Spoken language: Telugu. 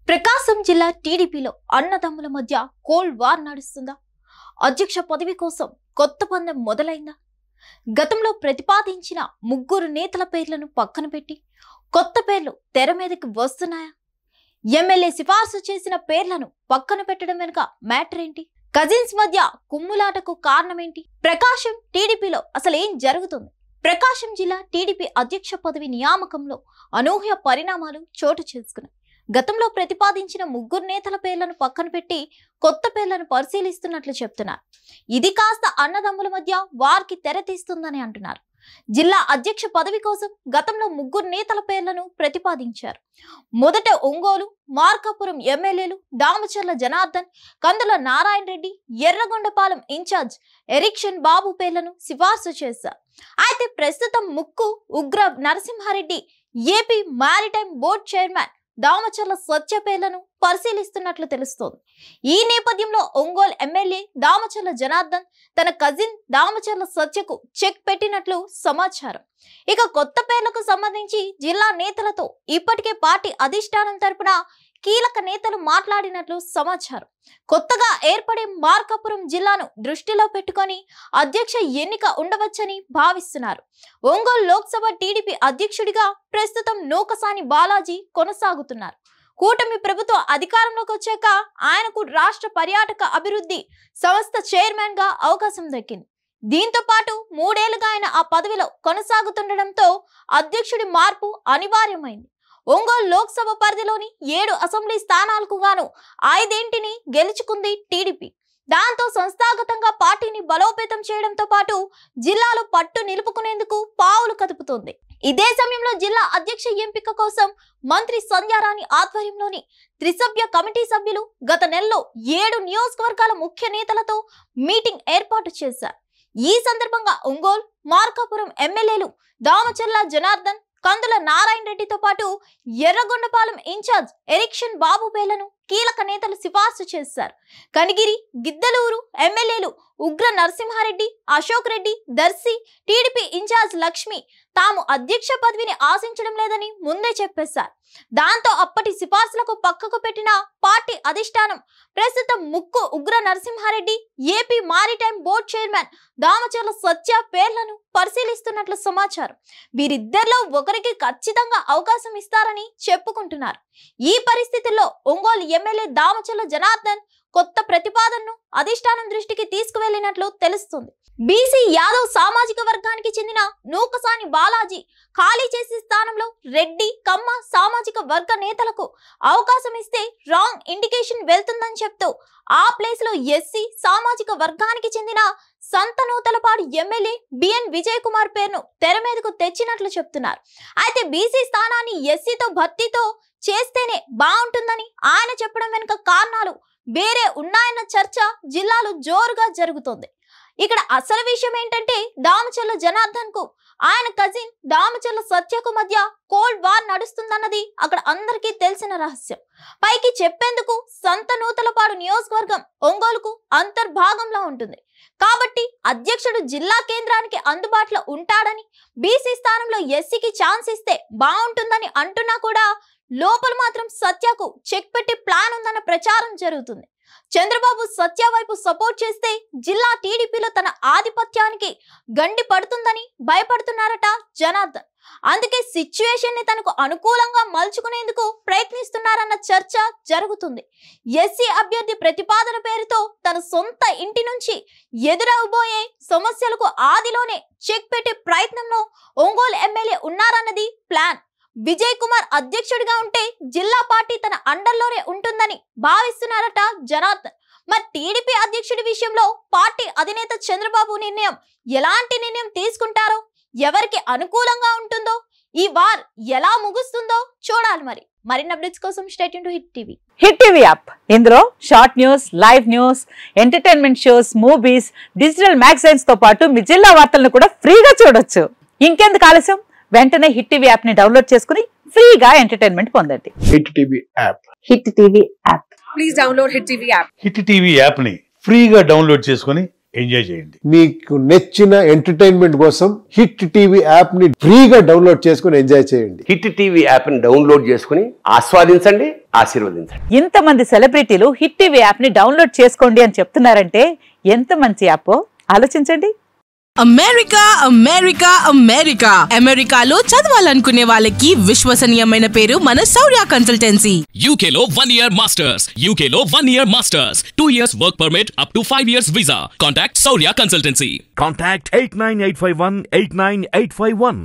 ప్రకాశం జిల్లా టీడీపీలో అన్నదమ్ముల మధ్య కోల్డ్ వార్ నడుస్తుందా? అధ్యక్ష పదవి కోసం కొత్త పందెం మొదలైందా? గతంలో ప్రతిపాదించిన ముగ్గురు నేతల పేర్లను పక్కన పెట్టి కొత్త పేర్లు తెర మీదకి వస్తున్నాయా? ఎమ్మెల్యే సిఫార్సు చేసిన పేర్లను పక్కన పెట్టడం వెనుక మ్యాటర్ ఏంటి? కజిన్స్ మధ్య కుమ్ములాటకు కారణమేంటి? ప్రకాశం టీడీపీలో అసలు ఏం జరుగుతుంది? ప్రకాశం జిల్లా టీడీపీ అధ్యక్ష పదవి నియామకంలో అనూహ్య పరిణామాలు చోటు చేసుకున్నాయి. గతంలో ప్రతిపాదించిన ముగ్గురు నేతల పేర్లను పక్కన పెట్టి కొత్త పేర్లను పరిశీలిస్తున్నట్లు చెప్తున్నారు. ఇది కాస్త అన్నదమ్ముల మధ్య వార్కి తెరతీస్తుందని అంటున్నారు. జిల్లా అధ్యక్ష పదవి కోసం గతంలో ముగ్గురు నేతల పేర్లను ప్రతిపాదించారు. మొదట ఒంగోలు, మార్కాపురం ఎమ్మెల్యేలు దామచర్ల జనార్దన్, కందుల నారాయణ రెడ్డి, ఎర్రగొండపాలెం ఇన్ఛార్జ్ ఎరిక్షన్ బాబు పేర్లను సిఫార్సు చేశారు. అయితే ప్రస్తుతం Mukku Ugra Narasimha Reddy, AP maritime board chairman Damacharla Satya పేర్లను పరిశీలిస్తున్నట్లు తెలుస్తోంది. ఈ నేపథ్యంలో ఒంగోలు ఎమ్మెల్యే దామచర్ల జనార్దన్ తన కజిన్ దామచర్ల సత్యకు చెక్ పెట్టినట్లు సమాచారం. ఇక కొత్త పేర్లకు సంబంధించి జిల్లా నేతలతో ఇప్పటికే పార్టీ అధిష్టానం తరపున కీలక నేతలు మాట్లాడినట్లు సమాచారం. కొత్తగా ఏర్పడే మార్కాపురం జిల్లాను దృష్టిలో పెట్టుకొని అధ్యక్ష ఎన్నిక ఉండవచ్చని భావిస్తున్నారు. ఒంగోలు లోక్సభ టీడీపీ అధ్యక్షుడిగా ప్రస్తుతం నూకసాని బాలాజీ కొనసాగుతున్నారు. కూటమి ప్రభుత్వం అధికారంలోకి వచ్చాక ఆయనకు రాష్ట్ర పర్యాటక అభివృద్ధి సంస్థ చైర్మన్ గా అవకాశం దక్కింది. దీంతో పాటు 3 ఏళ్లుగా ఆయన ఆ పదవిలో కొనసాగుతుండటంతో అధ్యక్షుడి మార్పు అనివార్యమైంది. ఒంగోలు లోక్సభ పరిధిలోని 7 అసెంబ్లీ స్థానాలకు గాను 5 గెలుచుకుంది టీడీపీ. దాంతో సంస్థాగతంగా పార్టీని బలోపేతం చేయడంతో పాటు జిల్లాలో పట్టు నిలుపుకునేందుకు పావులు కదుపుతోంది. ఇదే సమయంలో జిల్లా అధ్యక్ష ఎంపిక కోసం మంత్రి సంధ్యారాణి ఆధ్వర్యంలోని త్రిసభ్య కమిటీ సభ్యులు గత నెలలో 7 నియోజకవర్గాల ముఖ్య నేతలతో మీటింగ్ ఏర్పాటు చేశారు. ఈ సందర్భంగా ఒంగోలు, మార్కాపురం ఎమ్మెల్యేలు దామచర్ల జనార్దన్, కందుల నారాయణ రెడ్డితో పాటు ఎర్రగొండపాలెం ఇన్ఛార్జ్ ఎరిక్షన్ బాబు పేర్లను కీలక నేతలు సిఫార్సు చేశారు. కనిగిరి, గిద్దలూరు ఎమ్మెల్యేలు ఉగ్ర నరసింహారెడ్డి, అశోక్ రెడ్డి, దర్శి, టీడీపీ ఇన్ఛార్జ్ లక్ష్మి తాము అధ్యక్ష పదవిని ఆశించడం లేదని ముందే చెప్పేశారు. దాంతో అప్పటి సిఫార్సులకు పక్కకు పెట్టిన పార్టీ అధిష్టానం ప్రస్తుతం Mukku Ugra Narasimha Reddy, AP maritime board chairman Damacharla Satya పేర్లను పరిశీలిస్తున్నట్లు సమాచారం. వీరిద్దరిలో ఒకరికి ఖచ్చితంగా అవకాశం ఇస్తారని చెప్పుకుంటున్నారు. ఈ పరిస్థితుల్లో ఒంగోలు ఎమ్మెల్యే దామచర్ల జనార్దన్ కొత్త ప్రతిపాదనను అధిష్టానం దృష్టికి తీసుకువెళ్లినట్లు తెలుస్తుంది. బీసీ యాదవ్ సామాజిక వర్గానికి చెందిన నూకసాని బాలాజీ ఖాళీ చేసే స్థానంలో రెడ్డి, కమ్మ సామాజిక వర్గ నేతలకు అవకాశం ఇస్తే రాంగ్ ఇండికేషన్ వెళ్తుందని చెప్తూ ఆ ప్లేస్ లో ఎస్సీ సామాజిక వర్గానికి చెందిన సంతనూతలపాడు ఎమ్మెల్యే బిఎన్ విజయ్ కుమార్ పేరును తెర మీదకు తెచ్చినట్లు చెప్తున్నారు. అయితే బీసీ స్థానాన్ని ఎస్సీతో భర్తీతో చేస్తేనే బాగుంటుందని ఆయన చెప్పడం వెనుక కారణాలు వేరే ఉన్నాయన్న చర్చ జిల్లాలో జోరుగా జరుగుతోంది. ఇక్కడ అసలు విషయం ఏంటంటే దామచర్ల జనార్దన్ కు ఆయన కజిన్ దామచర్ల సత్యకు మధ్య కోల్డ్ వార్ నడుస్తుందన్నది అక్కడ అందరికీ తెలిసిన రహస్యం. పైకి చెప్పేందుకు సంతనూతలపాడు నియోజకవర్గం ఒంగోలుకు అంతర్భాగంలో ఉంటుంది కాబట్టి అధ్యక్షుడు జిల్లా కేంద్రానికి అందుబాటులో ఉంటాడని, బీసీ స్థానంలో ఎస్సీకి ఛాన్స్ ఇస్తే బాగుంటుందని అంటున్నా కూడా లోపల మాత్రం సత్యకు చెక్ పెట్టి ప్లాన్ ఉందన్న ప్రచారం జరుగుతుంది. చంద్రబాబు సత్య వైపు సపోర్ట్ చేస్తే జిల్లా టీడీపీలో తన ఆధిపత్యానికి గండి పడుతుందని భయపడుతున్నారట జనార్దన్. అందుకే సిచ్యువేషన్ ని తనకు అనుకూలంగా మలుచుకునేందుకు ప్రయత్నిస్తున్నారన్న చర్చ జరుగుతుంది. ఎస్సీ అభ్యర్థి ప్రతిపాదన పేరుతో తన సొంత ఇంటి నుంచి ఎదురవబోయే సమస్యలకు ఆదిలోనే చెక్ పెట్టే ప్రయత్నంలో ఒంగోలు ఎమ్మెల్యే ఉన్నారన్నది ప్లాన్. విజయ్ కుమార్ అధ్యక్షుడిగా ఉంటే జిల్లా పార్టీ తన అండర్లోనే ఉంటుందని భావిస్తున్నారట జనార్దన్. మరి టీడీపీ అధ్యక్షుడి విషయంలో పార్టీ అధినేత చంద్రబాబు ఎలాంటి నిర్ణయం తీసుకుంటారో, ఎవరికి అనుకూలంగా ఉంటుందో, ఈ వార్ ఎలా ముగుస్తుందో చూడాలి. మరిన్ని అప్డేట్స్ కోసం stay tune to Hit TV. Hit TV app ఇందులో short news, live news, entertainment shows, movies, digital magazines తో పాటు మీ జిల్లా వార్తలను కూడా ఫ్రీగా చూడొచ్చు. ఇంకెందుకు ఆలస్యం, వెంటనే హిట్ టీవీ యాప్ ని డౌన్లోడ్ చేసుకుని ఫ్రీగా ఎంటర్టైన్మెంట్ పొందండి. Hit TV app. Hit TV app. Please download hit TV app. Hit TV app ని ఫ్రీగా డౌన్లోడ్ చేసుకుని ఎంజాయ్ చేయండి. మీకు నచ్చిన ఎంటర్టైన్మెంట్ కోసం హిట్ టీవీ యాప్ ని ఫ్రీగా డౌన్లోడ్ చేసుకుని ఎంజాయ్ చేయండి. హిట్ టీవీ యాప్ ని డౌన్లోడ్ చేసుకుని ఆస్వాదించండి, ఆశీర్వదించండి. ఇంతమంది సెలబ్రిటీలు హిట్ టీవీ యాప్ ని డౌన్లోడ్ చేసుకోండి అని చెప్తున్నారంటే ఎంత మంచి యాప్ ఆలోచించండి. అమెరికా అమెరికా అమెరికా అమెరికాలో చదవాలనుకునే వాళ్ళకి విశ్వసనీయమైన పేరు మన శౌర్య కన్సల్టెన్సీ. UK లో 1 year masters, UK లో 1 year masters, 2 years work permit up to 5 years visa. Contact Saurya Consultancy. Contact 89851 89851.